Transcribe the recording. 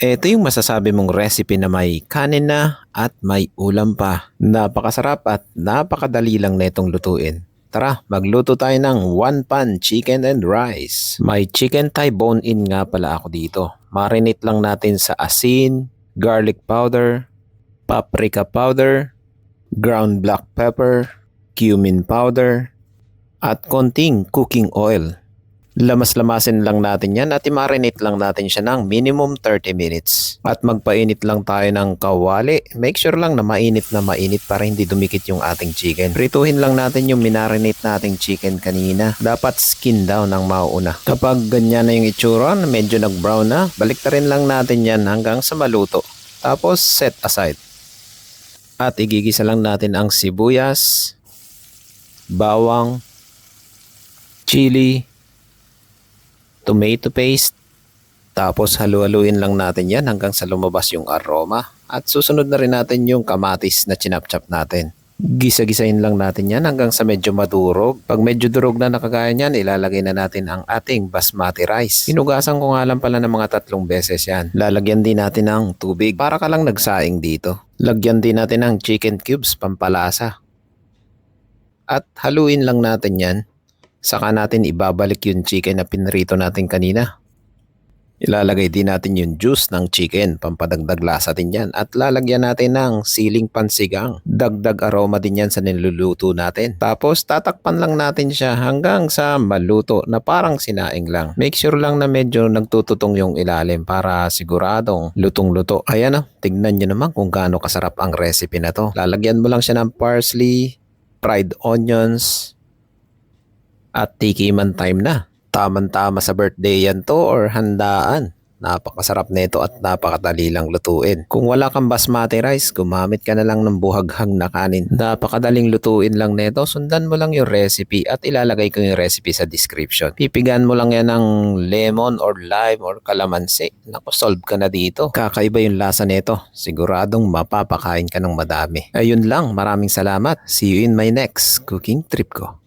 Ito yung masasabi mong recipe na may kanin na at may ulam pa. Napakasarap at napakadali lang netong lutuin. Tara, magluto tayo ng one pan chicken and rice. May chicken thigh bone-in nga pala ako dito. Marinate lang natin sa asin, garlic powder, paprika powder, ground black pepper, cumin powder, at konting cooking oil. Lamas-lamasin lang natin yan at i-marinate lang natin siya ng minimum 30 minutes. At magpainit lang tayo ng kawali. Make sure lang na mainit para hindi dumikit yung ating chicken. Prituhin lang natin yung minarinate nating chicken kanina. Dapat skin down ang mauuna. Kapag ganyan na yung itsura, medyo nag-brown na, baliktarin lang natin yan hanggang sa maluto. Tapos set aside. At igigisa lang natin ang sibuyas, bawang, chili, tomato paste, tapos halu-haluin lang natin yan hanggang sa lumabas yung aroma. At susunod na rin natin yung kamatis na chinap-chap natin. Gisa-gisahin lang natin yan hanggang sa medyo madurog. Pag medyo durog na nakagaya niyan, ilalagay na natin ang ating basmati rice. Hinugasan ko nga lang pala ng mga 3 beses yan. Lalagyan din natin ng tubig para ka lang nagsaing dito. Lagyan din natin ng chicken cubes pampalasa. At haluin lang natin yan. Saka natin ibabalik yung chicken na pinrito natin kanina. Ilalagay din natin yung juice ng chicken, pampadagdag lasa din yan. At lalagyan natin ng siling pansigang. Dagdag aroma din yan sa niluluto natin. Tapos tatakpan lang natin siya hanggang sa maluto na parang sinaing lang. Make sure lang na medyo nagtututong yung ilalim para siguradong lutong-luto. Ayan o, tignan nyo naman kung gaano kasarap ang recipe na to. Lalagyan mo lang siya ng parsley, fried onions, at tikiman time na. Tama-tama sa birthday yan to or handaan. Napakasarap nito at napakadali lang lutuin. Kung wala kang basmati rice, gumamit ka na lang ng buhaghang na kanin. Napakadaling lutuin lang nito. Sundan mo lang yung recipe at ilalagay ko yung recipe sa description. Pipigan mo lang yan ng lemon or lime or calamansi. Naku, solve ka na dito. Kakaiba yung lasa nito. Siguradong mapapakain ka ng madami. Ayun lang, maraming salamat. See you in my next cooking trip ko.